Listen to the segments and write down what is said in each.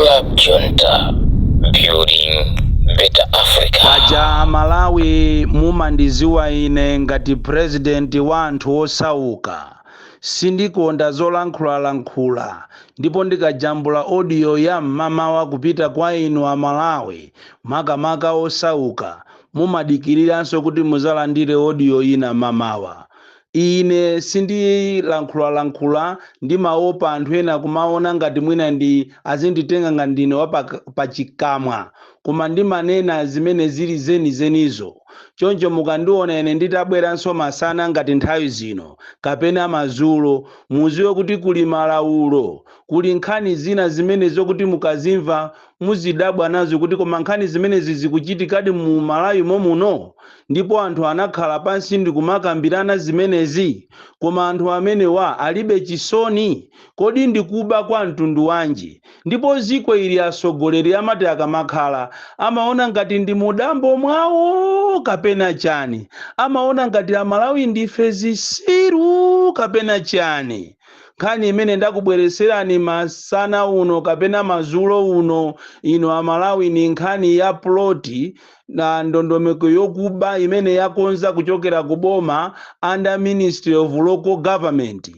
Club Junta, building better Africa. Paja Malawi mumandiziwa ine ngati president wa anthu osauka. Sindikonda zolankhula ndipo ndikajambula audio ya mmamawa kupita kwa inu a Malawi makamaka osauka mumadikiriranso kuti muzalandire audio ina mmamawa. Ine sindilankhula ndimaopa anthu ena kumaona ngati mwina ndi azinditenga ngati ndine wa pachikamwa koma ndimanena zimene zili zenizo. Choncho mukandiona ine nditabweranso masana ngati nthawi zino kapena madzulo muziwe kuti kuli malawulo, kuli nkhani zina zimene zokuti mukazimva muzidabwa nazo kuti koma nkhani zimene zikuchitikadi mu Malawi muno, ndipo anthu anakhala pansi ndikumakambirana zimenezi, koma anthu amenewa alibe chisoni. Kodi ndikuba kwa mtundu wanji? Ndipo ziko ili asogoleri amati akamakhala amaona ngati ndi mudambo mwawo kapena chani, amaona ngati Amalawi ndife zisiru kapena chani. Nkhani imene ndakubwereserani masana uno kapena madzulo uno ino Amalawi ni nkhani ya ploti na ndondomeko yokuba imene yakonza kuchokera kuboma under Ministry of Local Government.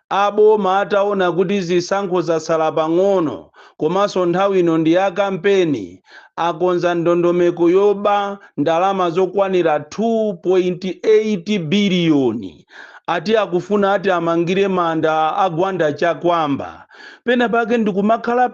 Aboma ataona kuti zisankho zasala pang'ono komanso nthawi ino ndi ya kampeni, akonza ndondomeko yoba ndalama zokwanira 2.8 biliyoni. Ati akufuna ati amangire manda agwanda cha Kamba. Pena pake ndikumakhala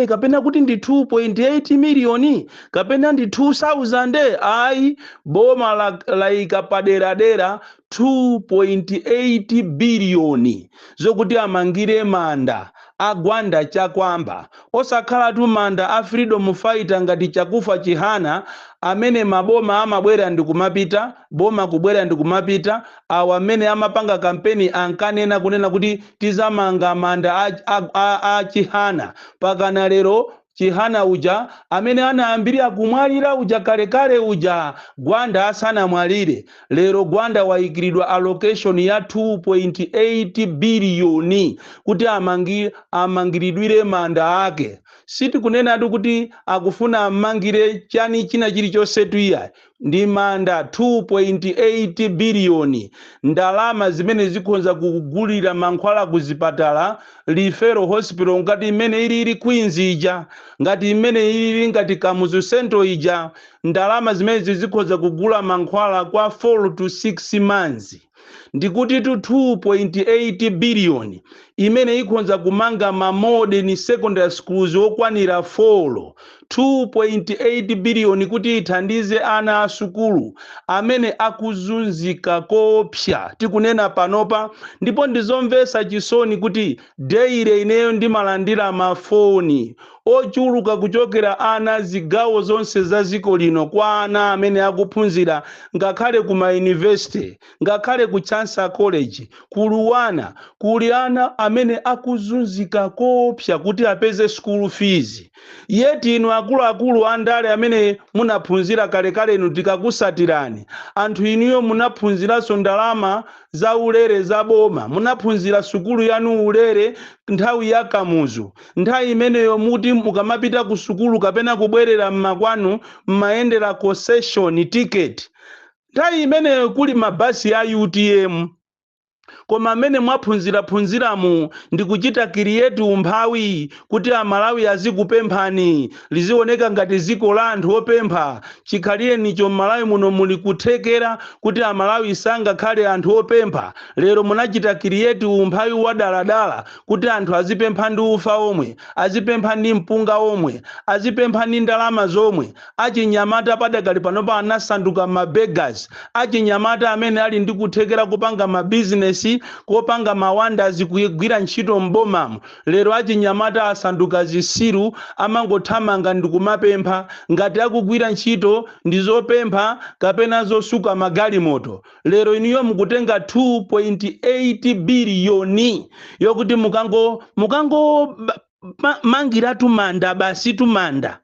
kapena kuti ndi 2.8 miliyoni kapena ndi 2000 ayi boma laika padera 2.8 biliyoni zokuti amangire manda agwanda cha Kamba. Osakhala tu manda a freedom fighter ngati chakufa chihana amene maboma amabwera ndikumapita, boma kubwera ndikumapita, awa amene amapanga kampeni ankanena kunena kuti tizamanga manda a chihana. Pakana lero chihana uja amene anaambirira kumwalira uja kalekale uja gwanda asana mwalire, lero gwanda waikiridwa allocation ya 2.8 biliyoni kuti amangiridwire manda ake. Siti kunena adu kuti akufuna amangire chani china chilichonse tuya, ndi manda 2.8 biliyoni, ndalama zimene zikonza kugulira mankhwala kuzipatala, referral hospital ngati imene ili Queens ija, ngati imene ili ngati Kamuzu Central ija, ndalama zimene zikonza kugula mankhwala kwa 4 to 6 months. Ndikuti tu 2.8 biliyoni imene ikonza kumanga ma modern secondary schools okwanira 4. 2.8 biliyoni kuti ithandize ana asukulu amene akuzunzika kopsa tikunena panopa. Ndipo ndizomvesa chisoni kuti daily ineyo ndimalandira mafoni ochuluka kuchokera ana zigawo zonse za ziko lino kwa ana amene akuphunzira ngakhale kuma university, ngakhale ku Chansa College, kuluwana kuli ana amene akuzunzika kopsa kuti apeze school fees. Yeti inu akulu andale amene munaphunzira kalekale inu tikakusatirani, anthu inuyo munaphunziranso ndalama za ulere za boma, munaphunzira sukulu yanu ulere nthawi ya Kamuzu, nthawi imeneyo muti mukamapita ku sukulu kapena kubwerera mmakwanu mmayendera concession ticket. Nthawi imeneyo kuli mabasi ya UTM. Koma amene mwaphunziramu ndikuchita create umphawi kuti Amalawi azikupemphani, lizioneka ngati ziko la anthu opempha. Chikhalire nicho Malawi muno muli kuthekera kuti Amalawi sangakhale anthu opempha. Lero munachita create umphawi wadaladala kuti anthu azipempha ndi ufa omwe, azipempha ndi mpunga omwe, azipempha ndi ndalama zomwe. Achinyamata padakali panopa anasanduka mabeggars, achinyamata amene ali ndi kuthekera kupanga mabusiness, kopanga mawanda zikugwira ntchito mbomamu. Lero achinyamata asanduka zisiru, amangothamanga ndikumapempha ngati akugwira ntchito ndizopempha kapena zosuka magalimoto. Lero iniyo mukutenga 2.8 biliyoni yokuti mukango mangira tumanda basi tumanda.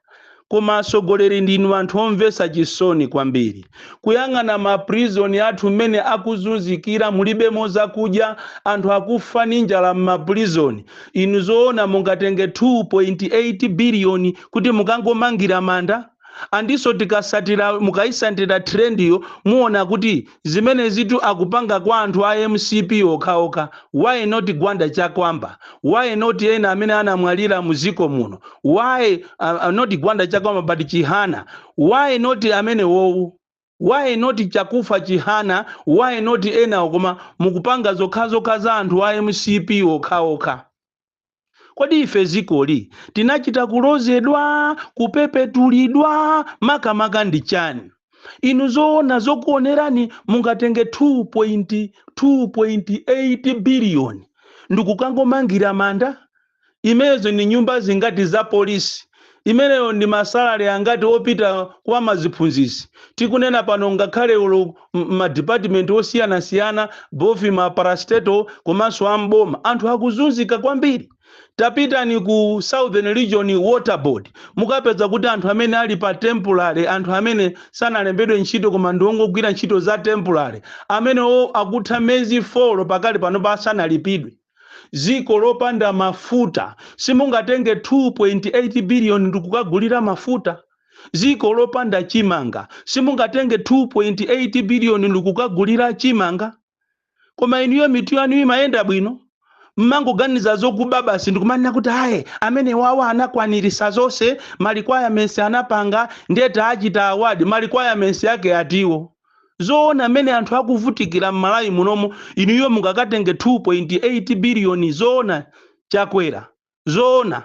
koma atsogoleri ndinu anthu omvetsa chisoni kwambiri. Kuyang'ana maprizoni athu mmene akuzunzikira mulibemo zakudya, anthu akufa ndi njala m'maprizoni. Inu zoona mungatenge 2.8 biliyoni kuti mukangomangira manda? Andiso tikasatira mukayisandira trendiyo muona kuti zimene zitu akupanga kwa anthu a MCP okhaokha. Why not Gwanda Chakwamba? Why not ena amene anamwalira muziko muno? Why not Gwanda Chakwamba but Chihana? Why not amene wowu? Why not chakufa Chihana? Why not ena okoma mukupanga zokhazo za anthu a MCP okhaokha? Kodi ife zikoli tinachita kulozedwa, kupepetulidwa, makamaka ndi chani? Inu zoona zokuonerani mungatenge 2.8 biliyoni ndikukangomangira manda? Imenezo ni nyumba zingati za polisi, imeneyo ndi masalari angati opita kwa maziphunzisi. Tikunena pano ngakhale ulo department osiyana bofi maparastato komanso amboma anthu akuzunzika kwambiri. Tapita ni ku Southern Region Water Board mukapeza kuti anthu amene ali pa temporary, anthu amene sanalembedwe ntchito koma ndiwongogwira ntchito za temporary, amene akutha mezi 4 pakali pano pasanalipidwe. Ziko lopanda mafuta simungatenge 2.8 biliyoni ndikukagulira mafuta. Ziko lopanda chimanga simungatenge 2.8 biliyoni ndikukagulira chimanga. Koma inuyo mitu yanu imayenda bwino. Mmangoganiza zokuba basi ndikumanena kuti aye amene wawa anakwanirisa zonse requirements anapanga ndete achita award requirements yake atiwo. Zoona amene anthu akuvutikira m'Malawi munomo inuyo mungakatenge 2.8 biliyoni zoona chakwera. Zoona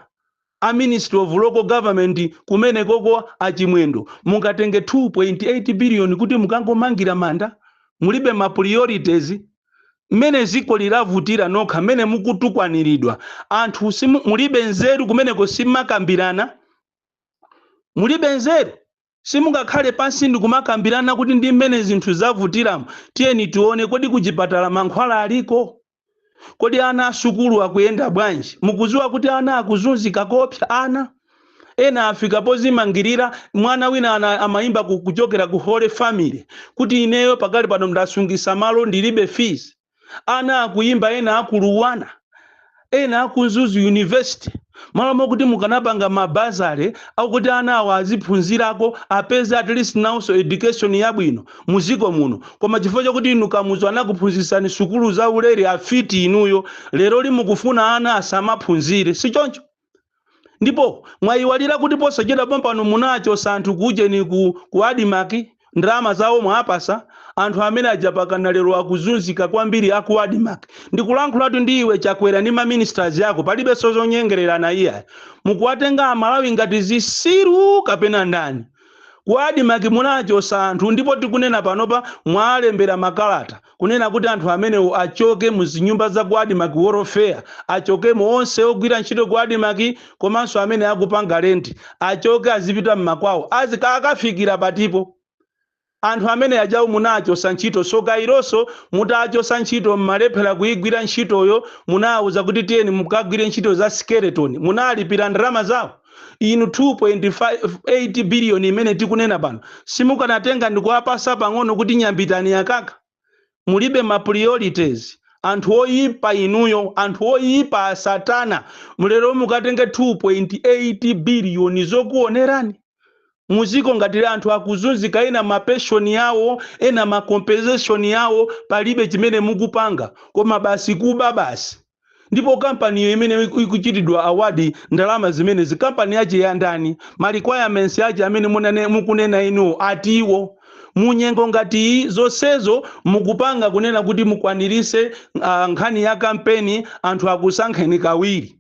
a Ministry of Local Government kumene koko achimwendo mungatenge 2.8 biliyoni kuti mukangomangira manda? Mulibe ma priorities. Mene ziko lilavutira nokha mene mukutukwaniridwa anthu mulibe nzeru kumeneko simakambirana. Mulibe nzeru simungakhale pansi ndikumakambirana kuti ndi mmene zinthu zavutiramu tiyeni tione kodi kuchipatala mankhwala aliko, kodi ana asukulu akuyenda bwanji. Mukuziwa kuti ana akuzunzika kopsa ana ena afika pozimangirira mwana wina amayimba kuchokera ku Holy Family kuti ineyo pakali pano ndasungisa malo ndilibe fees. Ana akuyimba ena akuluwana, ena akuzuzu university. Malo kuti mukanapanga mabazare au kuti ana awa aziphunzirako apeze at least now so education yabwino muziko muno. Koma chifukwa chokuti inu kamuzo anakuphunzisani sukulu za ulere afiti inuyo lero limukufuna ana asamaphunzire. Si choncho? Ndipo mwayiwalira kuti posachedwa pompano munacho santhu kuje ni ku adimaki ndrama zawo mwapasa anthu amene ajapakana lero akuzunzika kwambiri aku adimaki. Ndikulankhulatu ndi iwe Chakwera ndi ma ministers yako palibe sozonyengererana iya. Mukuwatenga Amalawi ngati zisiru kapena ndani. Ku adimaki munacho santhu ndipo tikunena panopa mwalembera makalata kunena kuti anthu amene achoke muzinyumba za ku adimaki warfare, achoke onse ogwira ntchito ku adimaki komanso amene akupanga rent achoke azipita mmakwawo azikafikira patipo. Anthu amene ajawu munacho sanchito sokairoso mutacho sanchito mmalephera kuigwira ntchitoyo munawuza kuti tiyeni mukagwire ntchito za skeleton munalipira ndrama zawo. Inu 2.8 biliyoni imene tikunena pano simukanatenga ndikuwapasa pang'ono kuti nyambitani yakaka. Mulibe ma priorities. Anthu oyipa inuyo, anthu oyipa satana. Mulero mukatenge 2.8 biliyoni zokuonerani. Muziko ngati anthu akuzunzika ena mapeshoni yawo ena macompensation yawo palibe chimene mukupanga koma basi kuba basi. Ndipo kampani imene ikuchitidwa award ndalama zimene kampani yache ya ndani requirements yache amene mukunena inu atiwo. Munyengo ngati zonsezo mukupanga kunena kuti mukwanirise nkhani ya kampeni anthu akusankheni kawiri.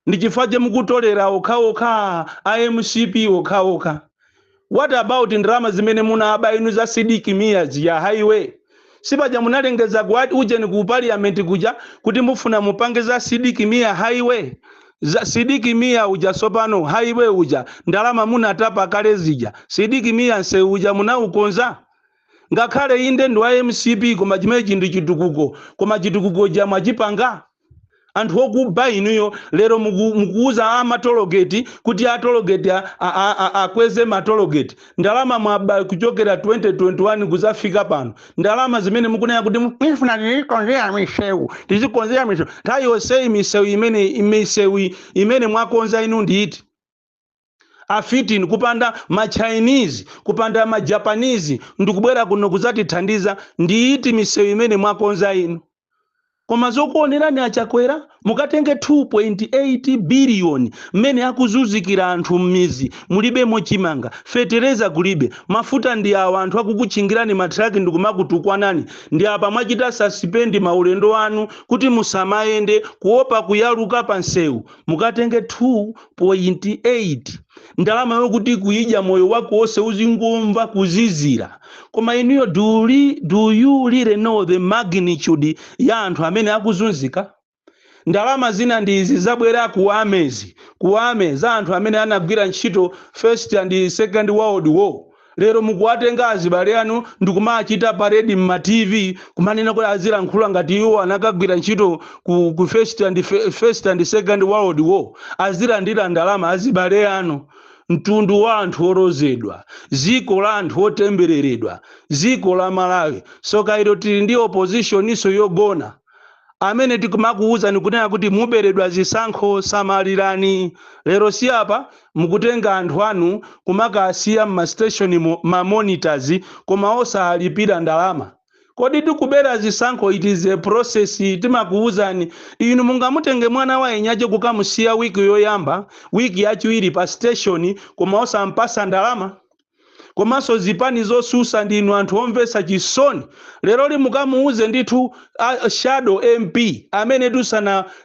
Ndi chifukwa mukutolera okhaokha IMCP okhaokha. What about ndrama zimene munaba inu za sidiki miyazi ya highway? Sipaja munalengeza kwati uje ni ku parliament kuja kuti mufuna mupange za sidiki miya highway. Za sidiki miya uja sopano highway uja ndalama munatapa kale zija. Sidiki miya nse uja munaukonza. Ngakhale inde ndo MCP koma chimene chindu chitukuko koma chitukuko ja mwachipanga. anthu okuba inuyo lero mukuuza amatologeti kuti atologeti akweze matologeti ndalama mwaba kuchokera 2021 kuzafika pano ndalama zimene mukunena kuti mwifuna tizikonzera misewu nthawi yonseyi misewu imene mwakonza inu nditi afitini kupanda machinese kupanda majapanese ndikubwera kuno kuzatithandiza ndiiti misewu imene mwakonza inu koma zokuonerani achakwera mukatenge 2.8 biliyoni mmene akuzunzikira anthu m'mizi mulibemo chimanga fetereza kulibe mafuta ndi awa anthu akukutchingirani matraki ndikumakutukwanani ndi apa mwachita suspend maulendo anu kuti musamayende kuopa kuyaluka pa nsewu mukatenge 2.8 ndalama yokuti kuyidya moyo wako wonse uzingomva kuzizira koma inuyo do you really know the magnitude ya anthu amene akuzunzika ndalama zina ndi izi zabwera kuwamezi anthu amene anagwira ntchito first and second world war lero mukuwatenga azibale anu ndikumachita parade mma TV kumanena kuti azilankhula ngati iwo anakagwira ntchito ku first and second world war azilandira ndalama azibale anu mtundu wa anthu orozedwa ziko la anthu otembereredwa ziko la Malawi sokairo tili ndi opposition iso yogona amene tikumakuuza nikunena kuti muberedwa zisankho samalirani lero si apa mukutenga anthu anu kumakasiya ma station ma monitors koma osalipira ndalama kodi tikubera zisankho it is a process timakuuzani inu mungamutenge mwana wa enyaje kukamusiya wiki yoyamba wiki yachiwiri pa station koma osampasa ndalama komanso zipani zosusa ndinu anthu omvesa chisoni lero limukamuuze ndithu shadow MP amene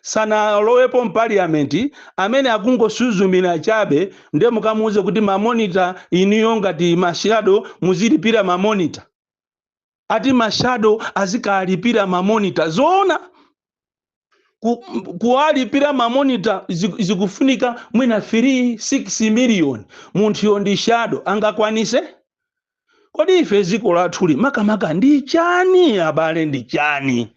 sana lowepo parliament amene akungosuzumira chabe ndiye mukamuuze kuti mamonita iniyo ngati mashado muzilipira mamonita ati mashado azikalipira mamonita zona kualipira mamonita zikufunika mwina 3-6 million munthu yondi shadow angakwanise kodi ife ziko lathuli makamaka ndi chani abale ndi chani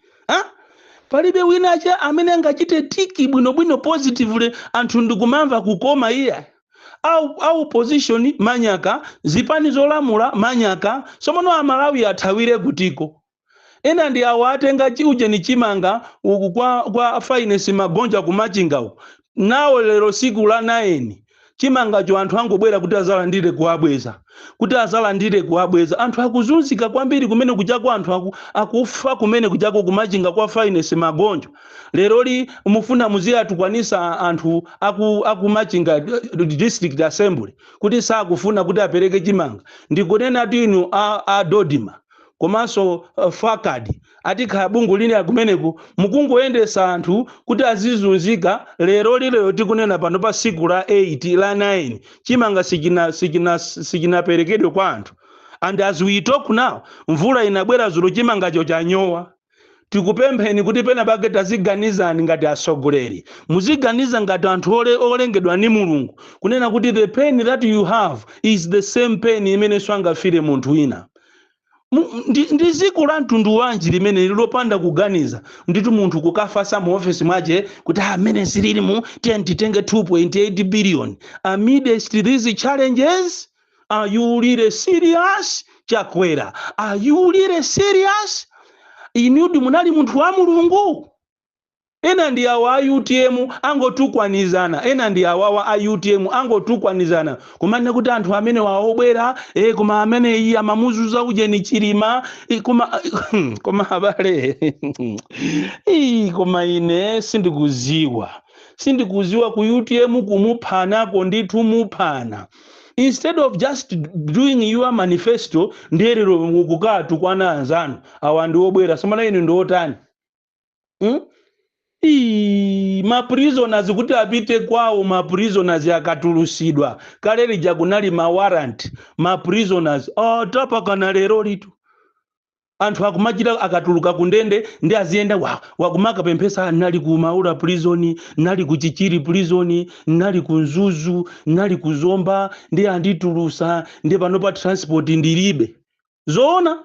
palibe wina cha amene angachite tiki bwinobwino positively anthu ndikumamva kukoma iya au position manyaka zipani zolamula manyaka somono amalawi athawire kutiko ena ndi awo atenga chiuje ni chimanga uku kwa finance magonja kumachinga uku nawo lero siku la 9 chimanga cho anthu angobwera kuti azalandire kuabweza anthu akuzunzika kwambiri kumene kuchako anthu akufa kumene kuchako kumachinga kwa finance magonja lero li mufuna muziyatukwanisa anthu akumachinga district assembly kuti sakufuna kuti apereke chimanga ndikunena tu inu adodima komanso fakadi atikhala bungu lini akumeneku mukungoyendesa anthu kuti azizunzika lero tikunena pano pa siku la 8 la 9 chimanga sichinaperekedwe kwa anthu and as we talk now mvula inabwera zulu chimangacho chanyowa tikupempheni kuti pena pake taziganizani ngati asogoleri muziganiza ngati anthu olengedwa ni Mulungu kunena kuti the pain that you have is the same pain imene swangafire munthu wina ndi ziko la mtundu wanji limene lilopanda kuganiza nditu munthu kukafasa mu office mwaje kuti amene silili mu titenge 2.8 billion amidst these challenges are you really serious chakwera are you really serious inudi munali munthu wa Mulungu ena ndi awa UTM angotukwanizana ena ndi awa UTM angotukwanizana kumane kuti anthu amene waobwera koma amene iyi amamuzuza uje ni chilima koma abale koma ine sindikuziwa ku UTM kumuphanako ndithu muphana instead of just doing your manifesto nderero mukukatu kwana anzanu awa ndi obwera somana ine ndotani ma prisoners kuti apite kwawo ma prisoners yakatulusidwa kale lija kunali ma warrant ma prisoners tapa kana lero litu anthu akumachita akatuluka kundende ndi aziyenda wakumaka pemphesa nali ku Maula prison nali ku Chichiri prison nali ku Nzuzu nali ku Zomba ndi anditulusa ndi pano pa transport ndilibe zona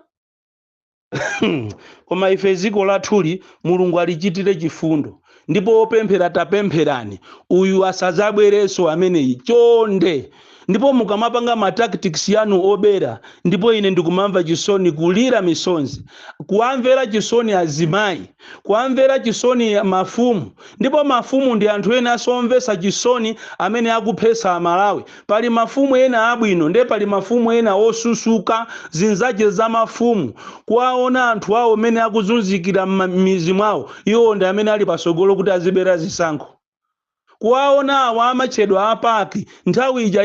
koma ife ziko lathuli Mulungu alichitire chifundo ndipo opemphera tapempherani uyu asadzabwerenso ameneyi chonde. Ndipo mukamapanga ma tactics yanu obera, ndipo ine ndikumamva chisoni kulira misonzi, kuamvera chisoni azimayi, kuamvera chisoni mafumu. Ndipo mafumu ndi anthu ena asomvesa chisoni amene akuphesa Amalawi. Pali mafumu ena abwino, nde pali mafumu ena osusuka zinzache za mafumu. Kuwaona anthu awo amene akuzunzikira m'mizi mwawo, iwo ndi amene ali pasogolo kuti azibera zisankho. Kuwaona awa amachedwa apaki nthawi ija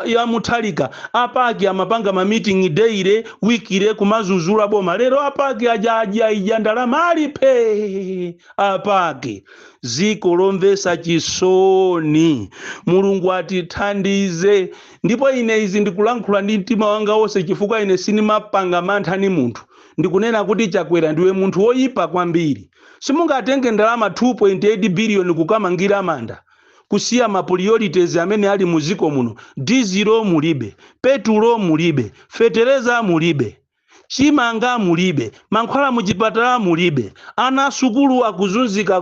ya Muthalika, apaki amapanga ma meeting daily wikire kumazuzula boma. Lero apaki aja ija ndalama alipe apaki. Ziko lomvesa chisoni. Mulungu atithandize. Ndipo ine izi ndikulankhula ndi mtima wanga wonse chifukwa ine sinimapanga mantha ni munthu. Ndikunena kuti Chakwera ndiwe munthu woyipa kwambiri. Simungatenge ndalama 2.8 billion kukamangira manda, kusiya ma priorities amene ali muziko muno. Dizilo mulibe, petulo mulibe, fetereza mulibe, chimanga mulibe, mankhwala muchipatala mulibe, ana sukulu akuzunzika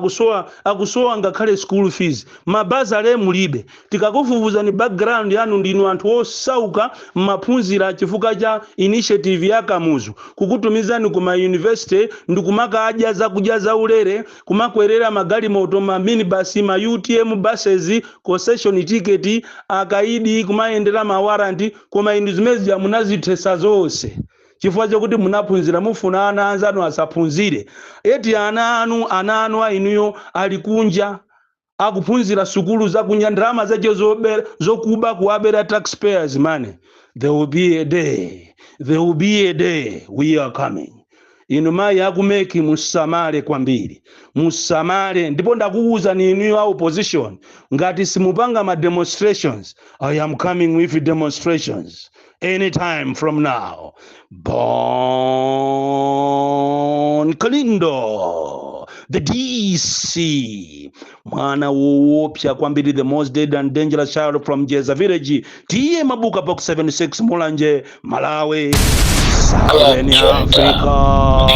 akusowa ngakhale school fees, mabazale mulibe. Tikakufufuza ni background yanu ndinu anthu osauka maphunzira chifukwa cha initiative ya Kamuzu, kukutumizani kuma university ndikumaka adya zakudya za ulere, kumakwerera magali moto, ma minibus, ma UTM buses, concession ticket, akaidi kumayendera ma warranty, koma inu zimezi ya munazithesa zonse. Chifukwa chokuti munaphunzira mufuna ana anzanu asaphunzire. Eti ana anu ainuyo ali kunja akuphunzira sukulu za kunya ndalama zacho zokuba kuwabera taxpayers money. There will be a day. There will be a day. We are coming. Inu mayi akumeki musamale kwambiri. Musamale. Ndipo ndakuuza ni inuyo opposition. Ngati simupanga ma demonstrations. I am coming with demonstrations. Anytime from now. Born Kalindo, the DC, mwana woopsa kwambiri, the most dead and dangerous child from Jeza village, TM Mabuka box 76 Mulanje, Malawi, Southern Africa.